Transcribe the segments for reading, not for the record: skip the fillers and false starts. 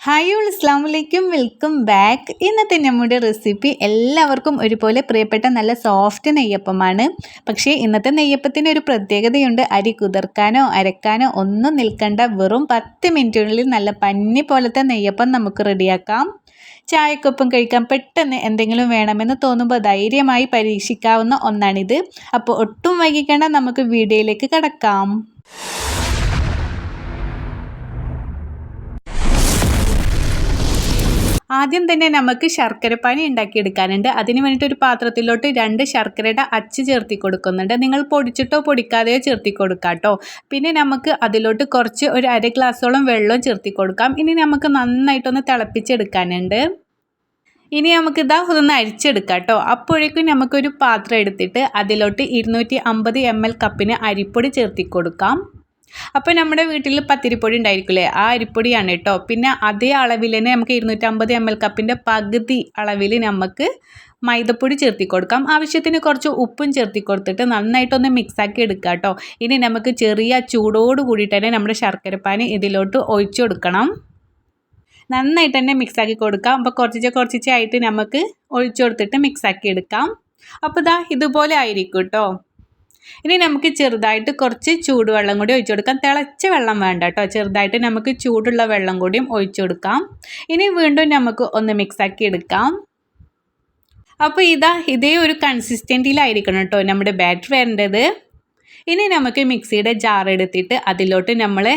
Hi all അസ്സലാമു welcome back. ഇന്നത്തെ നമ്മുടെ റെസിപ്പി എല്ലാവർക്കും ഒരുപോലെ പ്രിയപ്പെട്ട നല്ല സോഫ്റ്റ് നെയ്യപ്പമാണ്. പക്ഷേ ഇന്നത്തെ നെയ്യപ്പത്തിന് ഒരു പ്രത്യേകതയുണ്ട്. അരി കുതിർക്കാനോ അരക്കാനോ ഒന്നും നിൽക്കണ്ട, വെറും 10 മിനിറ്റിനുള്ളിൽ നല്ല പഞ്ഞി പോലത്തെ നെയ്യപ്പം നമുക്ക് റെഡിയാക്കാം. ചായക്കൊപ്പം കഴിക്കാൻ പെട്ടെന്ന് എന്തെങ്കിലും വേണമെന്ന് തോന്നുമ്പോൾ ധൈര്യമായി പരീക്ഷിക്കാവുന്ന ഒന്നാണിത്. അപ്പോൾ ഒട്ടും വൈകിക്കേണ്ട, നമുക്ക് വീഡിയോയിലേക്ക് കടക്കാം. ആദ്യം തന്നെ നമുക്ക് ശർക്കരപ്പാനി ഉണ്ടാക്കിയെടുക്കാനുണ്ട്. അതിന് വേണ്ടിയിട്ട് ഒരു പാത്രത്തിലോട്ട് 2 ശർക്കരയുടെ അച്ച് ചേർത്തി കൊടുക്കുന്നുണ്ട്. നിങ്ങൾ പൊടിച്ചിട്ടോ പൊടിക്കാതെയോ ചേർത്തി കൊടുക്കാം കേട്ടോ. പിന്നെ നമുക്ക് അതിലോട്ട് കുറച്ച് ഒരു 1/2 ഗ്ലാസോളം വെള്ളം ചേർത്തി കൊടുക്കാം. ഇനി നമുക്ക് നന്നായിട്ടൊന്ന് തിളപ്പിച്ചെടുക്കാനുണ്ട്. ഇനി നമുക്കിതാ ഒന്ന് അരിച്ചെടുക്കാം കേട്ടോ. അപ്പോഴേക്കും നമുക്കൊരു പാത്രം എടുത്തിട്ട് അതിലോട്ട് 250 ml കപ്പിന് അരിപ്പൊടി ചേർത്തി കൊടുക്കാം. അപ്പോൾ നമ്മുടെ വീട്ടിൽ പത്തിരിപ്പൊടി ഉണ്ടായിരിക്കില്ലേ, ആ അരിപ്പൊടിയാണ് കേട്ടോ. പിന്നെ അതേ അളവിൽ തന്നെ നമുക്ക് 250 ml കപ്പിൻ്റെ പകുതി അളവിൽ നമുക്ക് മൈദപ്പൊടി ചേർത്തി കൊടുക്കാം. ആവശ്യത്തിന് കുറച്ച് ഉപ്പും ചേർത്തി കൊടുത്തിട്ട് നന്നായിട്ടൊന്ന് മിക്സാക്കി എടുക്കുക കേട്ടോ. ഇനി നമുക്ക് ചെറിയ ചൂടോട് കൂടിയിട്ട് തന്നെ നമ്മുടെ ശർക്കരപ്പാനി ഇതിലോട്ട് ഒഴിച്ചു കൊടുക്കണം. നന്നായിട്ട് തന്നെ മിക്സാക്കി കൊടുക്കാം. അപ്പോൾ കുറച്ചായിട്ട് നമുക്ക് ഒഴിച്ചു കൊടുത്തിട്ട് മിക്സാക്കി എടുക്കാം. അപ്പോൾ ഇതുപോലെ ആയിരിക്കും കേട്ടോ. ഇനി നമുക്ക് ചെറുതായിട്ട് കുറച്ച് ചൂടുവെള്ളം കൂടി ഒഴിച്ചു കൊടുക്കാം. തിളച്ച വെള്ളം വേണ്ട കേട്ടോ, ചെറുതായിട്ട് നമുക്ക് ചൂടുള്ള വെള്ളം കൂടിയും ഒഴിച്ചു കൊടുക്കാം. ഇനി വീണ്ടും നമുക്ക് ഒന്ന് മിക്സാക്കി എടുക്കാം. അപ്പോൾ ഇതേ ഒരു കൺസിസ്റ്റൻറ്റിയിലായിരിക്കണം കേട്ടോ നമ്മുടെ ബാറ്റർ വരേണ്ടത്. ഇനി നമുക്ക് മിക്സിയുടെ ജാർ എടുത്തിട്ട് അതിലോട്ട് നമ്മൾ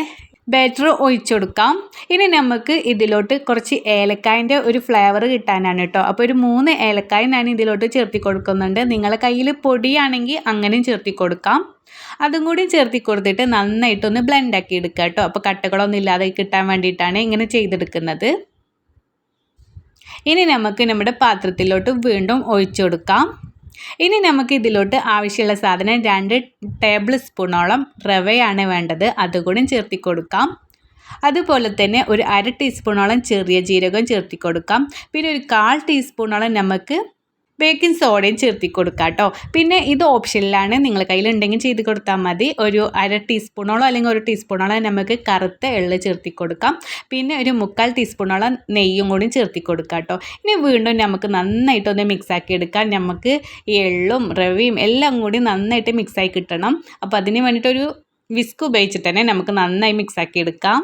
ബാറ്റർ ഒഴിച്ചു കൊടുക്കാം. ഇനി നമുക്ക് ഇതിലോട്ട് കുറച്ച് ഏലക്കായൻ്റെ ഒരു ഫ്ലേവർ കിട്ടാനാണ് കേട്ടോ. അപ്പോൾ ഒരു 3 ഏലക്കായ ഞാൻ ഇതിലോട്ട് ചേർത്തി കൊടുക്കുന്നുണ്ട്. നിങ്ങളുടെ കയ്യിൽ പൊടിയാണെങ്കിൽ അങ്ങനെയും ചേർത്തി കൊടുക്കാം. അതും കൂടി ചേർത്തി കൊടുത്തിട്ട് നന്നായിട്ടൊന്ന് ബ്ലെൻഡാക്കി എടുക്കുക കേട്ടോ. അപ്പോൾ കട്ടകളൊന്നും ഇല്ലാതെ കിട്ടാൻ വേണ്ടിയിട്ടാണ് ഇങ്ങനെ ചെയ്തെടുക്കുന്നത്. ഇനി നമുക്ക് നമ്മുടെ പാത്രത്തിലോട്ട് വീണ്ടും ഒഴിച്ചു കൊടുക്കാം. ഇനി നമുക്ക് ഇതിലോട്ട് ആവശ്യമുള്ള സാധനം 2 ടേബിൾ സ്പൂണോളം റവയാണ് വേണ്ടത്, അതുകൂടി ചേർത്തി കൊടുക്കാം. അതുപോലെ തന്നെ ഒരു 1/2 ടീസ്പൂണോളം ചെറിയ ജീരകം ചേർത്തി കൊടുക്കാം. പിന്നെ ഒരു 1/4 ടീസ്പൂണോളം നമുക്ക് ബേക്കിംഗ് സോഡയും ചേർത്തി കൊടുക്കാം കേട്ടോ. പിന്നെ ഇത് ഓപ്ഷനിലാണ്, നിങ്ങൾ കയ്യിലുണ്ടെങ്കിൽ ചെയ്ത് കൊടുത്താൽ മതി. ഒരു 1/2 ടീസ്പൂണോളം അല്ലെങ്കിൽ 1 ടീസ്പൂണോളം നമുക്ക് കറുത്ത എള്ള് ചേർത്തി കൊടുക്കാം. പിന്നെ ഒരു 3/4 ടീസ്പൂണോളം നെയ്യും കൂടി ചേർത്തി കൊടുക്കാം കേട്ടോ. ഇനി വീണ്ടും നമുക്ക് നന്നായിട്ടൊന്ന് മിക്സാക്കി എടുക്കാം. നമുക്ക് ഈ എള്ളും റവയും എല്ലാം കൂടി നന്നായിട്ട് മിക്സായി കിട്ടണം. അപ്പോൾ അതിന് വേണ്ടിയിട്ടൊരു വിസ്ക് ഉപയോഗിച്ചിട്ട് തന്നെ നമുക്ക് നന്നായി മിക്സാക്കി എടുക്കാം.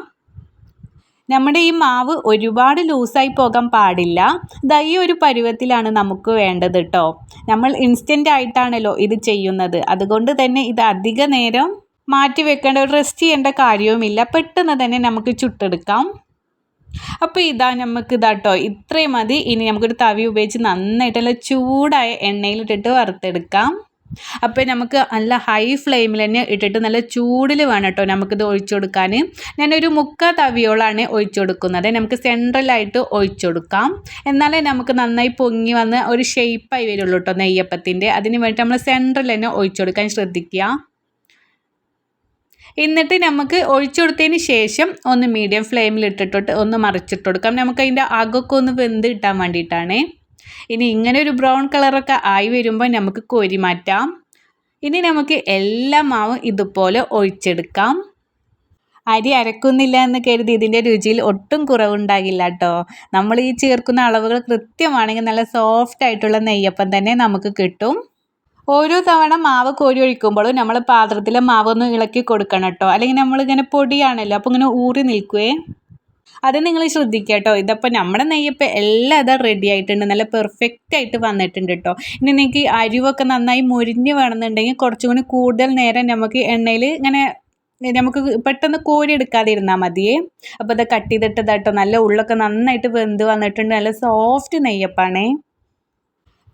നമ്മുടെ ഈ മാവ് ഒരുപാട് ലൂസായി പോകാൻ പാടില്ല. ഈ ഒരു പരുവത്തിലാണ് നമുക്ക് വേണ്ടത് കേട്ടോ. നമ്മൾ ഇൻസ്റ്റൻ്റ് ആയിട്ടാണല്ലോ ഇത് ചെയ്യുന്നത്, അതുകൊണ്ട് തന്നെ ഇത് അധിക നേരം മാറ്റി വെക്കേണ്ട, റെസ്റ്റ് ചെയ്യേണ്ട കാര്യവുമില്ല. പെട്ടെന്ന് തന്നെ നമുക്ക് ചുട്ടെടുക്കാം. അപ്പോൾ നമുക്ക് കേട്ടോ ഇത്രയും മതി. ഇനി നമുക്കൊരു തവി ഉപയോഗിച്ച് നന്നായിട്ടുള്ള ചൂടായ എണ്ണയിലിട്ടിട്ട് വറുത്തെടുക്കാം. അപ്പോൾ നമുക്ക് നല്ല ഹൈ ഫ്ലെയിമിൽ തന്നെ ഇട്ടിട്ട് നല്ല ചൂടിൽ വേണം കേട്ടോ നമുക്കിത് ഒഴിച്ചു കൊടുക്കാൻ. ഞാനൊരു 3/4 തവിയോളാണ് ഒഴിച്ചു കൊടുക്കുന്നത്. നമുക്ക് സെൻട്രലായിട്ട് ഒഴിച്ചു കൊടുക്കാം, എന്നാലേ നമുക്ക് നന്നായി പൊങ്ങി വന്ന് ഒരു ഷേപ്പായി വരുള്ളൂ കേട്ടോ നെയ്യപ്പത്തിൻ്റെ. അതിന് വേണ്ടി നമ്മൾ സെൻട്രൽ തന്നെ ഒഴിച്ചു കൊടുക്കാൻ ശ്രദ്ധിക്കുക. എന്നിട്ട് നമുക്ക് ഒഴിച്ചു കൊടുത്തതിന് ശേഷം ഒന്ന് മീഡിയം ഫ്ലെയിമിൽ ഇട്ടിട്ട് ഒന്ന് മറിച്ചിട്ട് കൊടുക്കാം. നമുക്ക് അതിൻ്റെ അകമൊക്കെ ഒന്ന് വെന്ത് കിട്ടാൻ വേണ്ടിയിട്ടാണ്. ഇനി ഇങ്ങനെ ഒരു ബ്രൗൺ കളറൊക്കെ ആയി വരുമ്പോൾ നമുക്ക് കോരി മാറ്റാം. ഇനി നമുക്ക് എല്ലാ മാവും ഇതുപോലെ ഒഴിച്ചെടുക്കാം. അരി അരക്കുന്നില്ല എന്ന് കരുതി ഇതിൻ്റെ രുചിയിൽ ഒട്ടും കുറവുണ്ടാകില്ല കേട്ടോ. നമ്മൾ ഈ ചേർക്കുന്ന അളവുകൾ കൃത്യമാണെങ്കിൽ നല്ല സോഫ്റ്റ് ആയിട്ടുള്ള നെയ്യപ്പം തന്നെ നമുക്ക് കിട്ടും. ഓരോ തവണ മാവ് കോരി ഒഴിക്കുമ്പോഴും നമ്മൾ പാത്രത്തിലെ മാവൊന്ന് ഇളക്കി കൊടുക്കണം കേട്ടോ, അല്ലെങ്കിൽ നമ്മളിങ്ങനെ പൊടിയാണല്ലോ, അപ്പോൾ ഇങ്ങനെ ഊറി നിൽക്കുവേ. അത് നിങ്ങൾ ശ്രദ്ധിക്കുക കേട്ടോ. ഇതപ്പോൾ നമ്മുടെ നെയ്യപ്പം എല്ലാം റെഡി ആയിട്ടുണ്ട്, നല്ല പെർഫെക്റ്റ് ആയിട്ട് വന്നിട്ടുണ്ട് കേട്ടോ. ഇനി നിങ്ങൾക്ക് അരിവൊക്കെ നന്നായി മുരിഞ്ഞ് വേണമെന്നുണ്ടെങ്കിൽ കുറച്ചും കൂടി കൂടുതൽ നേരം നമുക്ക് എണ്ണയിൽ ഇങ്ങനെ നമുക്ക് പെട്ടെന്ന് കോരി എടുക്കാതെ ഇരുന്നാൽ മതിയേ. അപ്പോൾ ഇത് കട്ട് ചെയ്തിട്ടതാട്ടോ നല്ല ഉള്ളൊക്കെ നന്നായിട്ട് വെന്ത് വന്നിട്ടുണ്ട്. നല്ല സോഫ്റ്റ് നെയ്യപ്പാണേ.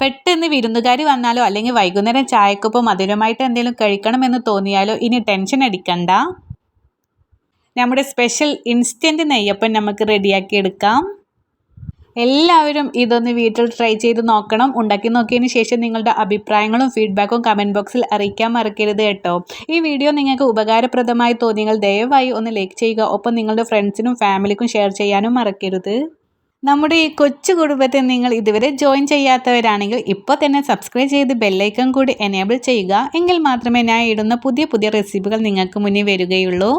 പെട്ടെന്ന് വിരുന്നുകാർ വന്നാലോ അല്ലെങ്കിൽ വൈകുന്നേരം ചായക്കൊപ്പം മധുരമായിട്ട് എന്തെങ്കിലും കഴിക്കണമെന്ന് തോന്നിയാലോ ഇനി ടെൻഷൻ അടിക്കണ്ട. നമ്മുടെ സ്പെഷ്യൽ ഇൻസ്റ്റൻറ്റ് നെയ്യപ്പം നമുക്ക് റെഡിയാക്കി എടുക്കാം. എല്ലാവരും ഇതൊന്ന് വീട്ടിൽ ട്രൈ ചെയ്ത് നോക്കണം. ഉണ്ടാക്കി നോക്കിയതിന് ശേഷം നിങ്ങളുടെ അഭിപ്രായങ്ങളും ഫീഡ്ബാക്കും കമൻറ്റ് ബോക്സിൽ അറിയിക്കാൻ മറക്കരുത് കേട്ടോ. ഈ വീഡിയോ നിങ്ങൾക്ക് ഉപകാരപ്രദമായി തോന്നിയാൽ ദയവായി ഒന്ന് ലൈക്ക് ചെയ്യുക. ഒപ്പം നിങ്ങളുടെ ഫ്രണ്ട്സിനും ഫാമിലിക്കും ഷെയർ ചെയ്യാനും മറക്കരുത്. നമ്മുടെ ഈ കൊച്ചു കുടുംബത്തെ നിങ്ങൾ ഇതുവരെ ജോയിൻ ചെയ്യാത്തവരാണെങ്കിൽ ഇപ്പോൾ തന്നെ സബ്സ്ക്രൈബ് ചെയ്ത് ബെല്ലൈക്കൺ കൂടി എനേബിൾ ചെയ്യുക. എങ്കിൽ മാത്രമേ ഞാൻ ഇടുന്ന പുതിയ റെസിപ്പികൾ നിങ്ങൾക്ക് മുന്നിൽ വരികയുള്ളൂ.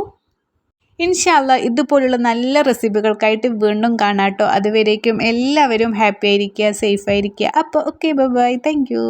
ഇൻഷാ അല്ലാ ഇതുപോലുള്ള നല്ല റെസിപ്പികൾക്കായിട്ട് വീണ്ടും കാണാട്ടോ. അതുവരേക്കും എല്ലാവരും ഹാപ്പി ആയിരിക്കുക, സേഫ് ആയിരിക്കുക. അപ്പോൾ okay, bye bye, thank you.